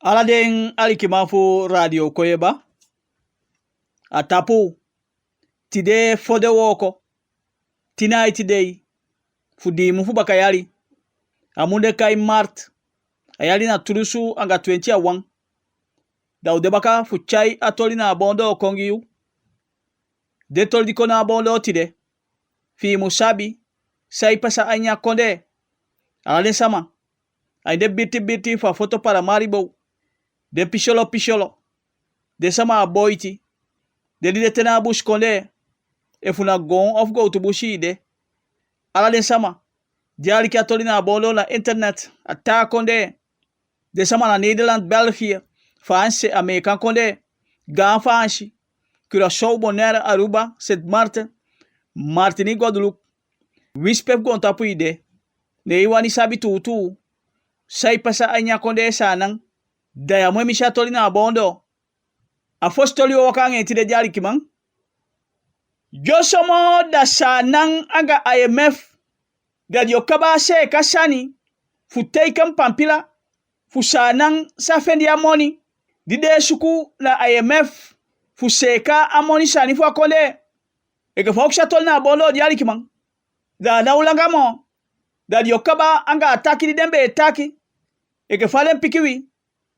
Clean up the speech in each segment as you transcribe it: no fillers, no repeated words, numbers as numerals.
Aladen alikimafu radio koyeba atapu tide fode woko tinai tidei fudi mufu bakayali amunde kai mart ayali na turusu anga 20 awang daude baka fuchai atoli na bondo kongiu de toldi kona bondo tide fi musabi sai pasa anya konde aladen sama aide biti fa foto para maribo de picholo de sama boiti de di tena bush konde e funa gon of go to bushi de aladen sama diari katoli na bolo na internet ata konde de sama na Nederland België France Amerika konde gaan fanshi Curaçao Bonaire Aruba Sint Maarten Martinique Guadeloupe wispep gon tapu ide ne iwani sabi tutu sai pasa anya konde sanang daya mwe misha toli na bondo afostoli wakange tide diari kimang josomo da sanang aga IMF da yokaba se kasani futei kam pampila fusanang safendi amoni dide suku na IMF fuseka amoni sani fu akole eke foksha toli na bondo diari kimang da naulanga mo da yokaba anga ataki di dembe ataki eke falen pikiwi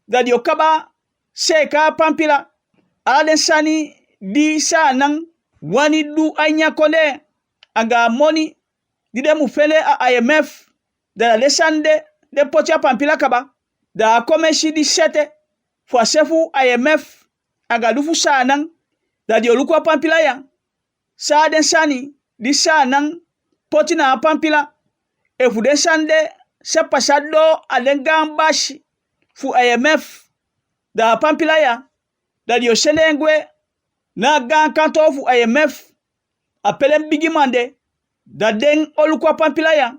da yokaba seka pampila aladen sani di sanang wani du anya kole anga moni dide mu fele a IMF da lesande de pocha pampila kaba da komeshi di sete fo sefu IMF anga dufu sanang da di olukwa pampila ya sa den sani di sanang potina pampila e fu den sande se pasado alenga bashi fu IMF da pampila ya da di osenengwe na gan kanto fu IMF apelen bigimande da den olukwa pampila ya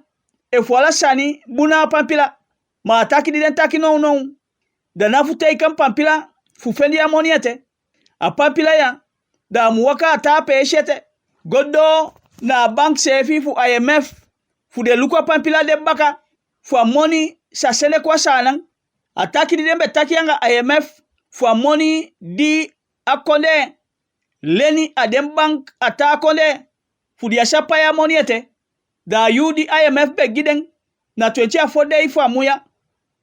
e fu ala sani buna pampila ma ataki di den taki no da na fu tei kam pampila fu fendi amoniete a pampila ya da muwaka ata peshete godo na bank sefi fu IMF fu de lukwa pampila de baka fu amoni sa sele kwa sanang ataki di dembe taki yanga IMF fu amoni di akonde leni adem bank ata akonde fu di asapa ya amoni ete da yu di IMF be giden na 20 afode fu amuya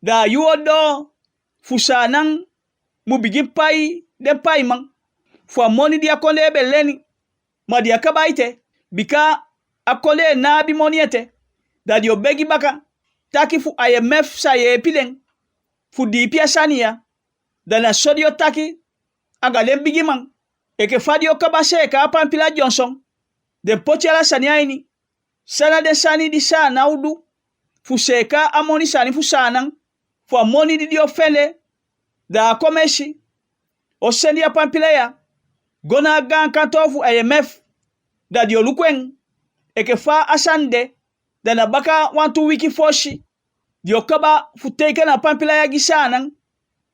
da yu odo fu sanang mu bigin pai den pai man fu amoni di akonde be leni ma di akaba ite bika akonde na bi moni ete da di obegi baka taki fu IMF sa ye pilen fu di pia sania da na sodio taki aga den bigiman eke fadio kabase ka pampila Johnson de pochela sania ini sana de sani di sana udu fu seka amoni sani fu sanang fu amoni di ofele da komeshi o sendia pampila ya gona gan kanto fu IMF da di olukwen eke fa asande da na baka wantu wiki foshi di okaba fu teiken na pampila ya gisanang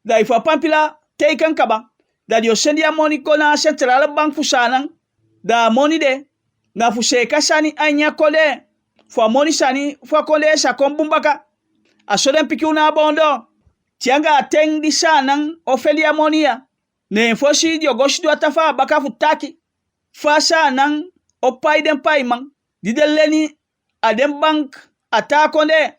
da ifa pampila teiken kaba da di osendia moni kona central bank fu sanang da moni de na fu seka sani anya kole fu moni sani fu kole sa kombumbaka asoden piki una bondo tianga ateng di sanang ofelia monia ne foshi di ogoshi do atafa baka fu taki fa sanang opai den paiman di deleni adem bank ata konde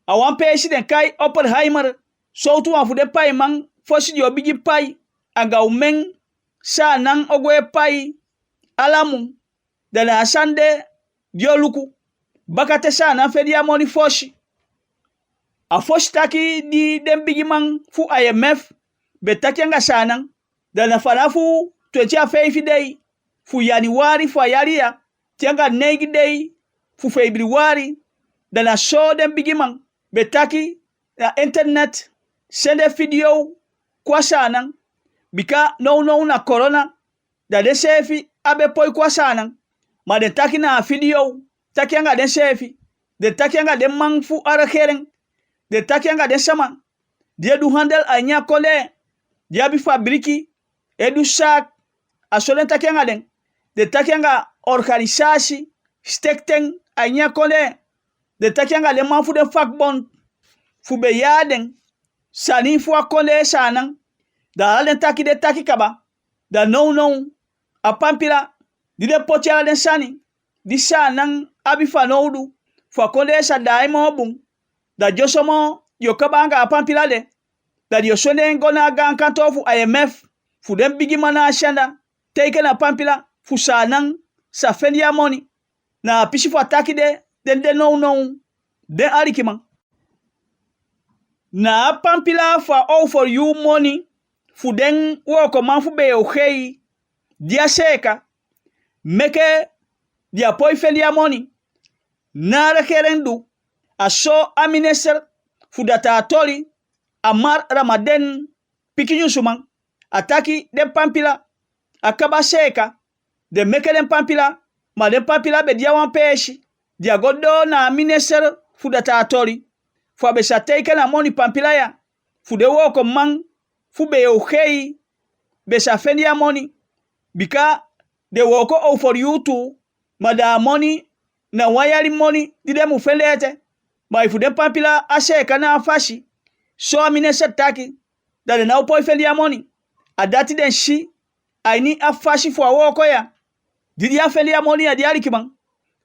awan peshi den kai Oppenheimer soutu wan fu de paiman foshi di obigi pai anga umeng sanang ogwe pai alamu dana asande dioluku bakate sana fedia moni foshi a foshi taki di den bigiman fu IMF betaki anga sanang dana fanafu 20 afei day fu Januari fu ayaria tianga negi day fu Februari dana so den bigiman betaki na internet sende video kwa sanang bika no na corona da de sefi abe poi kwa sanang ma de taki na video taki anga den sefi de taki anga den mangfu arakeren de taki anga den sama de du handel anya kole dia bi fabriki edu sak asolen taki anga den de taki anga organisasi stekten anya kole de taki anga den manfu den fakbon fu be yaden sani fu akonde sanan da den taki de taki kaba da no a pampila di de potiala den sani di sanan abi fanoudu fu akonde sa dai mo bun da josomo yo kabanga a pampila de da yo sonde ngona gan kanto fu IMF fu den bigi mana shanda take na pampila fu sanan sa fendia money na pishi fu ataki de den no den arikiman na pampila for all for you money fu den woko man fu be okay dia seka meke dia poi fendia money na rekerendu aso amineser fu data tori amar ramaden pikinyu suman ataki den pampila akaba seka de meke den pampila ma den pampila be dia wan peshi dia goddo na amineser fu data tori fu be sa take na money pampila ya fu de woko man fu be okay be sa fendia money bika de woko all for you too mada money na wayari money dide mu felete ma ifu de pampila aseka na afashi so amine setaki da na upo fendia money adati den shi aini afashi fu woko ya didi ya fendia money adiari kiban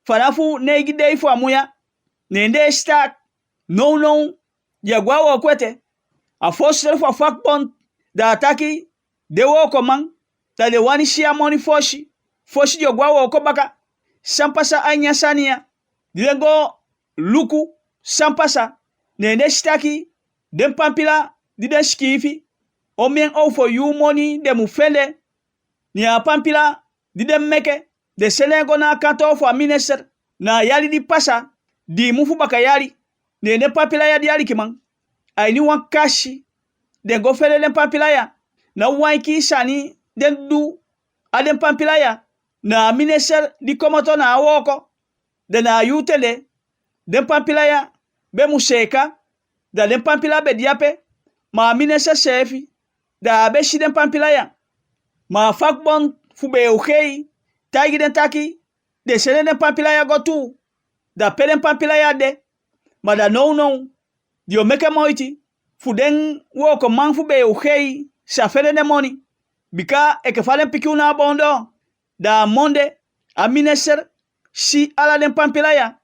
farafu negi dei fu amuya nende start no ya gwa wokwete a foster fu fakbon da ataki de woko man da de wani shia money foshi yo gwa woko baka sampasa anya sania dilengo luku sampasa nende staki den pampila diden skifi omien all for you money de mu fende ni a pampila diden meke de selengo na kanto for minister na yali di pasa di mufu baka yali nende pampila ya diali kiman ai ni wan kashi de go fele den pampila ya na wanki sani den du aden pampila ya na minister di komoto na woko de na yutele den pampila ya be museka da den pampila be diape ma minister sefi da be shi den pampila ya ma fakbon fu be okay tagi den taki de sele den pampila ya go tu da pelen pampila ya de ma da no dio meke moiti fu den woko man fu be okay sa fele de money bika e ke falen pikuna bondo da monde a minister si ala den pampila ya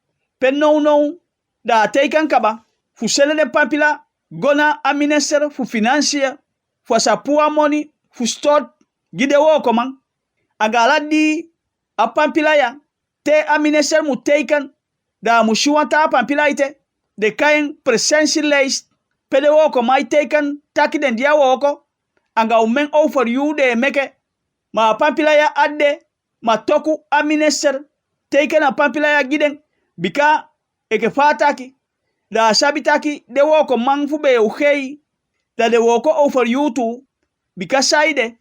pen no da teikan kaba fu sele den pampila gona a minister fu financier fu sa puwa money fu start gide woko man agala di a pampila ya te a minister mu teikan da mu shiwanta pampila ite de kain presensi lijst pede woko mai teikan taki den dia woko anga umen all for you de meke ma pampila ya adde ma toku a minister teikan a pampila ya giden bika eke fataki da sabitaki de woko man fu be uhei da de woko all for you too bika saide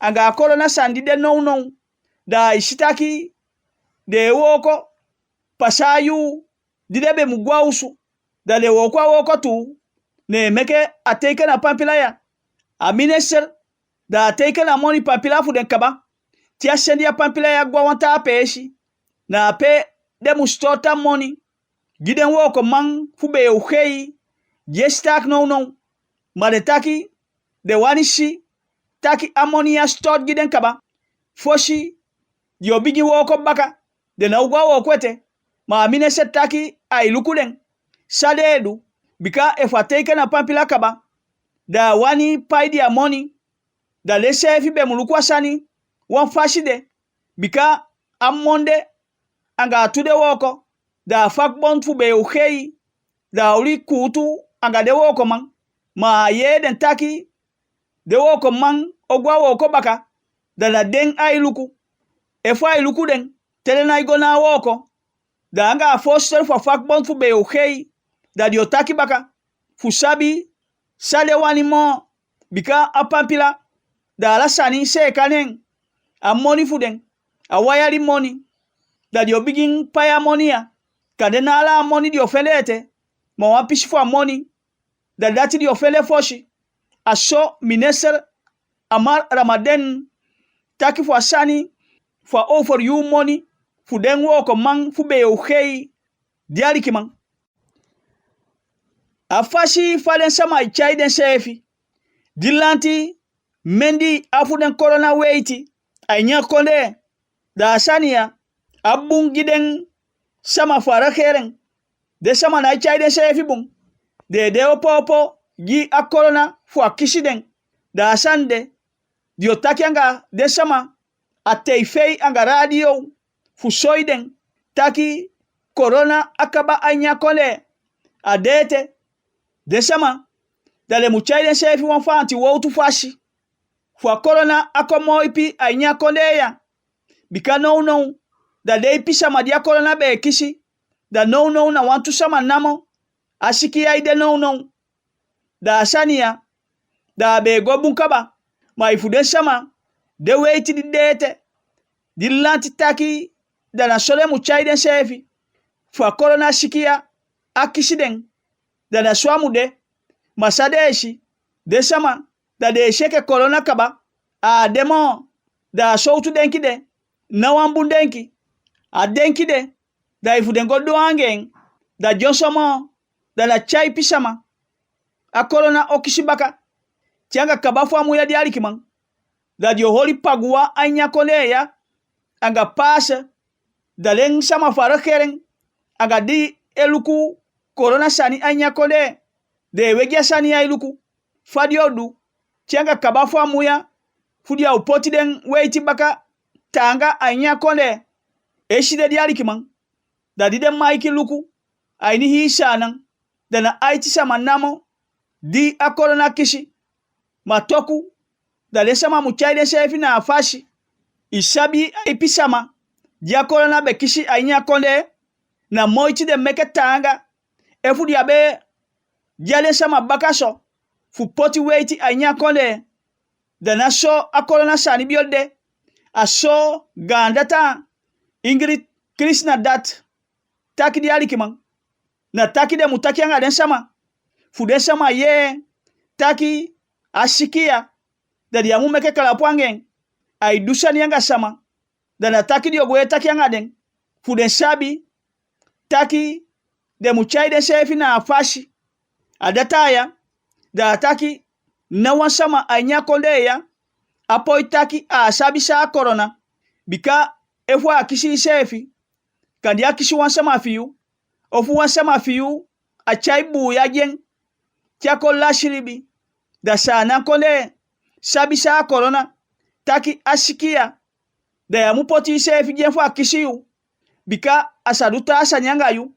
anga korona sandi de no da ishitaki de woko pasayu didebe mugwausu da de woko tu ne meke ateke na pampila ya a minister da ateke na money pampila fu den kaba tia sendi ya pampila ya gwawanta peshi na pe de mustota money giden woko man fu be uhei gestak no ma de taki de wanishi taki ammonia start giden kaba foshi yo bigi woko baka de na ugwa wokwete ma minister taki ai lukulen sadedu bika efateke na pampila kaba da wani paidi ya money da lese fi be mulukwa sani wan fashide bika ammonde anga tude woko da fakbon fu be uhei da uri kutu anga de woko man ma ye den taki de woko man ogwa woko baka da na den ai luku efo ai luku den tele na igona woko da anga foster for fakbon fu be uhei da dio taki baka fu sabi sale wani mo bika apampila da alasani se kanen a money fu den a wayari money da dio bigin paya money ya kadena ala money dio felete ma wapishi fu money da dati dio fele foshi aso minister amar ramaden taki fu asani for all for you money fu den woko man fu be okay diari kiman Afashi falen sama ichai den sefi. Dilanti mendi afu den corona weiti. Ainya konde da sania abungi den sama fara keren. De sama na ichai den sefi bung. De opo gi a corona fu akishi den. Da sande dio takianga de sama a teifei anga radio fu soiden taki corona akaba anya kole adete de sama dale muchaiden sefi wan fanti wotu fashi fu corona akomo ipi anya kole ya bika no da de ipi sama dia corona be kishi da no na wantu sama namo ashiki aide no da sania da be gobun kaba maifude sama de weiti di dete dilanti taki da na sole muchaiden sefi fu corona shikia akishiden da na swamude masadeshi de sama da de sheke corona kaba a demo da soutu denki de na wambun denki a denki de da ifuden goddo angen da jonsomo da na chai pisama a corona okishibaka tianga kaba fu amuya di alikiman da dio holi pagua anya koleya anga pasa da len sama fara keren aga di eluku corona sani anya kole de wegia sani ya eluku fadiodu tianga kaba fu amuya fudia upoti den weiti baka tanga anya kole eshide di alikiman da di den maiki luku aini hi shanan da na aiti sama namo di a corona kishi matoku da le sama muchaide sefi na afashi isabi ipisama dia corona be kishi ainya konde na moiti de meke tanga efu dia be dia le sama bakaso fu poti weiti ainya konde da na so a corona sani biolde aso gandata Ingrid Krishna dat taki di alikiman na taki de mutaki anga den sama fu de sama ye taki ashikia da dia mu meke kala pwangen ai dusani anga sama da na taki di ogoye taki anga den fu den sabi taki de muchai de sefi na afashi adataya da taki na wansama anya kondeya apoi taki a sabi sa corona bika efwa akishi sefi kandi akishi wansama fiyu ofu wansama fiyu a chaibu ya jen kyako lashiribi da sana kole sabi sa corona taki ashikia da ya mupoti sefi jenfu akishiyu bika asaduta asanyanga yu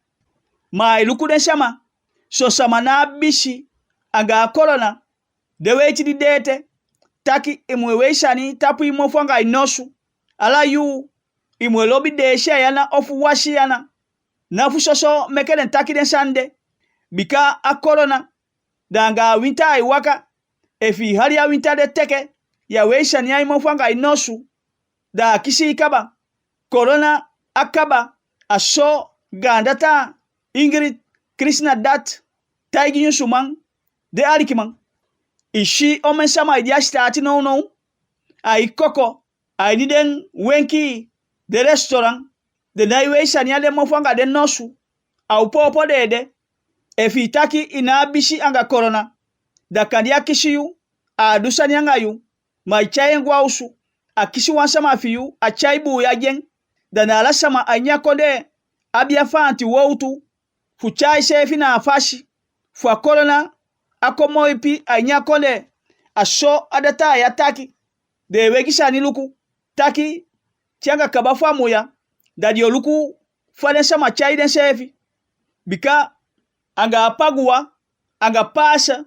ma iluku den sama so sama na bishi aga corona de weiti di dete taki imwewe shani tapu imofanga inosu ala yu imwe lobi de yana ofu washi yana nafu soso mekelen taki den sande bika a corona danga winta ai waka efi hali ya winta de teke ya weishani ya imofanga inosu da kishi ikaba corona akaba aso gandata Ingrid Krishna dat taigi yusuman de alikiman ishi omen sama idia stati no ai koko ai niden wenki de restaurant de naiwe shania de mofanga de nosu au popo dede efi taki ina bishi anga corona da kandia kishiyu a dusani anga yu mai chayen gwausu a kishi wansama fiyu a chaibu ya jen da na ala sama anya kode abia fanti woutu fu chai sefi na afashi fu a corona akomo ipi anya kode aso adata ya taki de wegishani luku taki tianga kabafu amuya da dio luku fane sama chai den sefi bika anga apagua anga pasa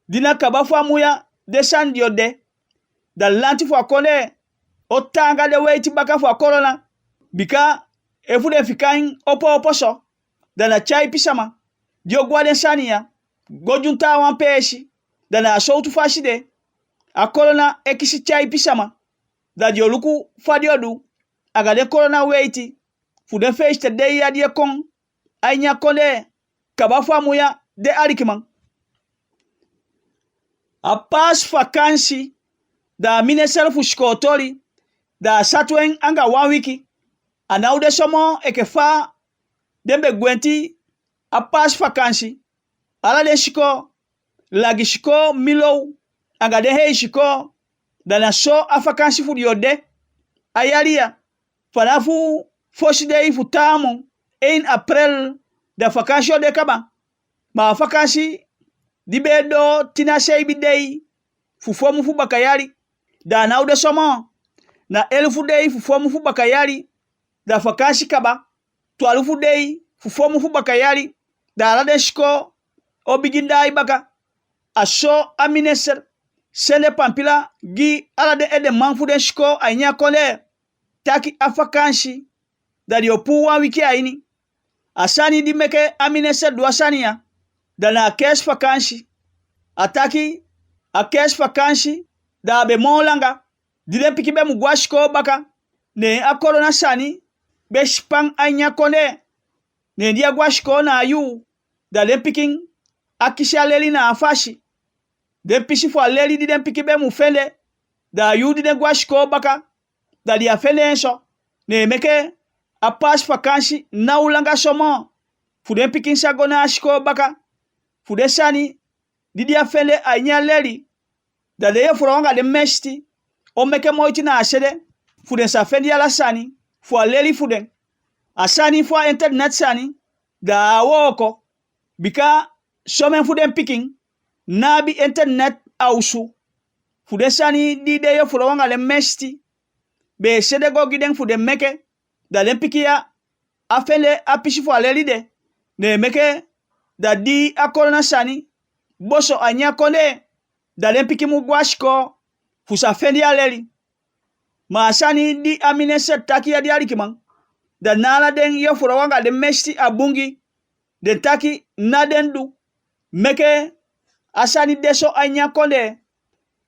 dina kabafu amuya de sandio de da lanti fu akone otanga de weiti baka fu corona bika efu de fikain opo so da na chai pisama dio gwade sania gojunta wan peshi da na soutu fashi de a corona ekisi chai pisama da dio luku fadiodu aga de corona weiti fu de feste de ya die kon anya kole kabafu amuya de alikiman a pas vakansi da minesel fu shkotori da satwen anga 1 wiki anaude somo ekefa dembe gwenti a pas vakansi ala de shiko lagi shiko milo aga de hei shiko dana so afakansi fu yode ayalia fanafu fosidei fu tamu 1 April da vakansi de kaba ma vakansi di bedo tina sei bidei fu fomu fu bakayali da naude somo na elfu dei fu fomu fu bakayali da vakansi kaba 12 dei fu fomu fu bakayali da ala de shiko obigindai baka aso amineser sene pampila gi ala de ede manfu de shiko ainya kole taki afakansi da diopu wa wiki aini asani di meke amineser do asania da na kes vakansi ataki a kes vakansi da be molanga dile piki be mugwashiko baka ne akolo na sani be spang ainya kole ne dia gwashiko na yu da le piking akisha leli na afashi de pisi fo leli di den piki be mu fele da yu di den gwashiko baka da dia fele so ne meke a pas vakansi na ulanga somo fu den piking sagona ashiko baka fu de sani di dia fele ainya leli da de fronga de mesti o meke moiti na asede fu den sa fendi ala sani fu leli fu den asani fu internet sani da woko bika somen fu den picking nabi internet ausu fu de sani di de yo fronga le mesti be sede go giden fu den meke da den pikia afele apishi fu leli de ne meke da di akona sani boso anya kole da den piki mu gwashko fu sa fendi aleli ma sani di amine set taki ya di alikiman da nala den yo fronga de mesti abungi de taki na den du meke asani deso anya kole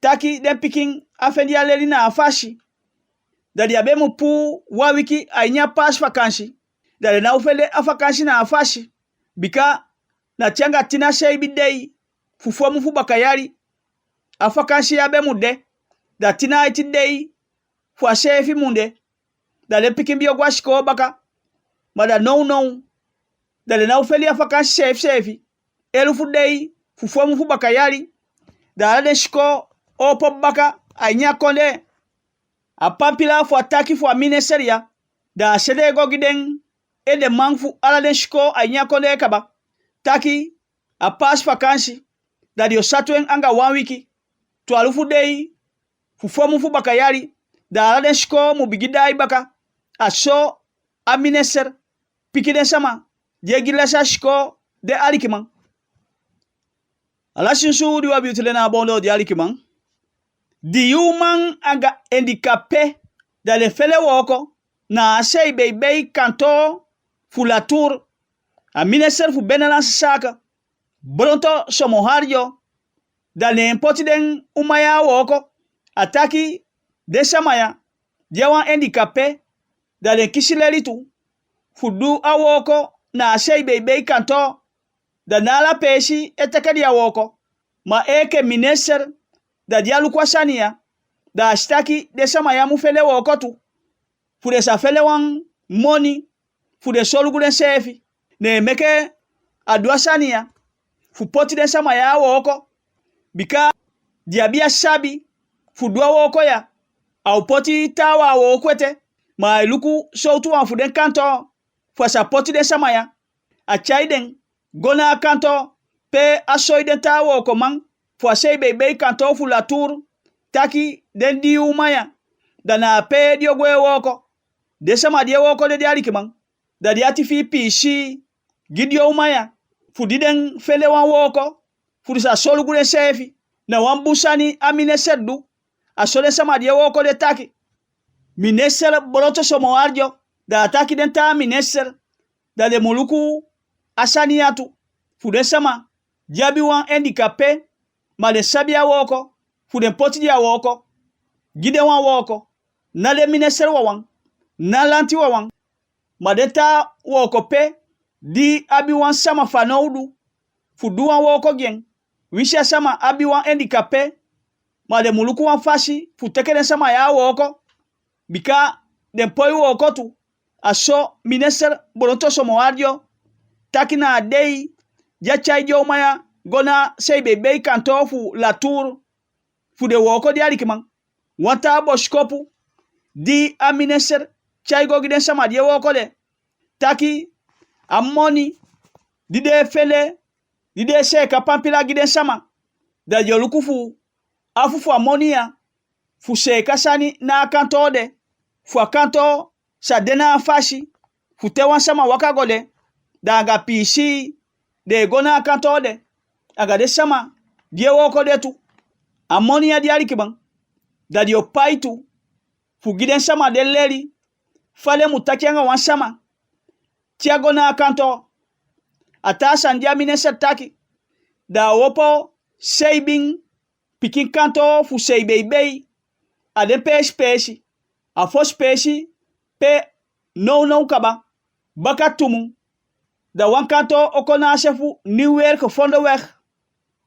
taki den piking afendi aleli na afashi da dia be mu pu wa wiki anya pas vakansi da le na ufele afakansi na afashi bika na tianga tina sei bidei fu fomu fu bakayali afakansi ya be mude da tina iti dei fu asefi munde da le piking bio gwashiko baka mada no da le na ufele afakansi sefi elu fu dei fu fomu fu bakayali da ala de shiko opo baka anya konde a pampila fu ataki fu amineseria da sede go giden ede mangfu ala de shiko anya konde kaba taki a pas vakansi da dio satuen anga 1 wiki 12 dei fu fomu fu bakayali da ala de shiko mu bigidai baka aso amineser pikide sama jegila sa shiko de alikiman ala shinsu di wabi utilena bondo di alikiman di human aga handicapé da le fele woko na asei bebe kanto fu la tour a minister fu benelans saka bronto somo harjo da le impoti den umaya woko ataki de samaya jawan handicapé da le kisilelitu fu du a woko na asei bebe kanto da nala peshi etekadi ya woko ma eke minister da dialu kwa sania da ashtaki de sama ya mufele woko tu fu de sa fele wan money fu de solu gulen sefi ne meke adwa sania fu poti de sama ya woko bika diabia sabi fu dua woko ya au poti tawa wokwete ma iluku soutu wan fu den kanto fu sa poti de sama ya a chaiden gona kanto pe asoiden ta woko man fu asei bebe kanto fu la tour taki den di umaya dana pe diogwe woko de sama die woko de alikiman da diati fi pishi gidio umaya fu diden fele wan woko fu sa solu gure sefi na wan busani amine seddu asole sama die woko de taki mineser boroto somo arjo da taki den ta mineser da de muluku asaniatu fu de sama jabi wan handicapé ma de sabia woko fu de poti dia woko gide wan woko na de mineser wawan na lanti wawan ma de ta woko pe di abi wan sama fanoudu fu du wan woko gen wisha sama abi wan handicapé ma de muluku wan fashi fu tekene sama ya woko bika de poi woko tu aso mineser boronto somo arjo taki na dei dia chai jo maya gona sei bebe kanto fu la tour fu de woko di alikman wanta boshkopu di amineser chai go giden sama di woko de taki amoni di de fele di de se ka pampila giden sama da joluku fu afu amonia fu se kasani na kanto de fu kanto sa dena fashi fu tewan sama waka gode da ga pisi de gona kanto de aga de sama die woko de tu amonia di alikiban da dio paitu fu giden sama de leri fale mutakenga wan sama tiago na kanto atasa ndia minesa taki da wopo seibing pikin kanto fu seibei aden pe spesi a fo spesi pe no kaba bakatumu da wan kanto okona sefu niwer ko fondo weg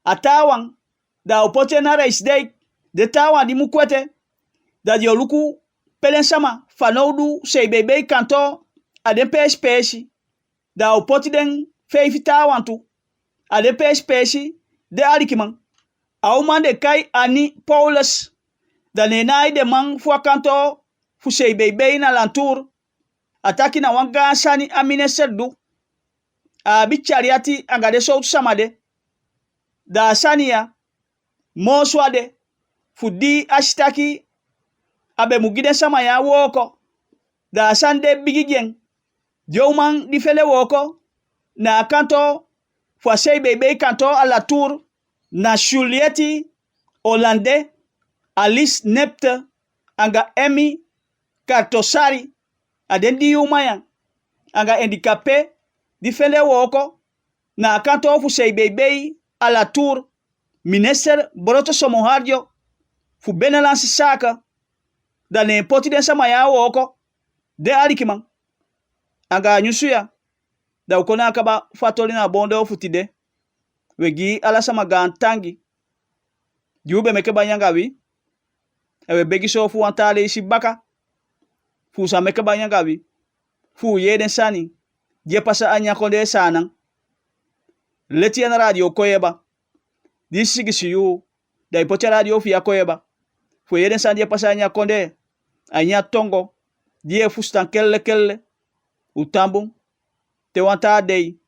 atawan da opote na race day de tawa di mukwete da dioluku pelen sama fanoudu seibei kanto aden pe spesi da opoti den feifi tawantu aden pe spesi de alikiman auman de kai ani Paulus da nenai de man fu kanto fu seibei na lantour ataki na wanga sani amine seddu a bichariati angade soutu samade da sania moswade fu di ashtaki abe mugide sama ya woko da sande bigigen jowman di fele woko na kanto fu seibei kanto a la tour na Julieti Hollande Alice Nepte anga Emi Kartosari aden di umaya anga handicapé di fele woko na kanto fu seibei a la tour minister Boroto Somoharjo fu Benelansi Saka da ne poti den sama ya woko de alikiman anga nyusuya da ukona kaba fatoli na bonde futide wegi ala sama gantangi jube meke banyanga wi ewe begi so fu antale isi baka fu sa meke banyanga wi fu yeden sani je pasa anya konde sanan leti na radio koyeba disigi siyu da ipote radio fi koyeba fu yeden sani je pasa anya konde anya tongo die fu stan kelle utambu te wanta dei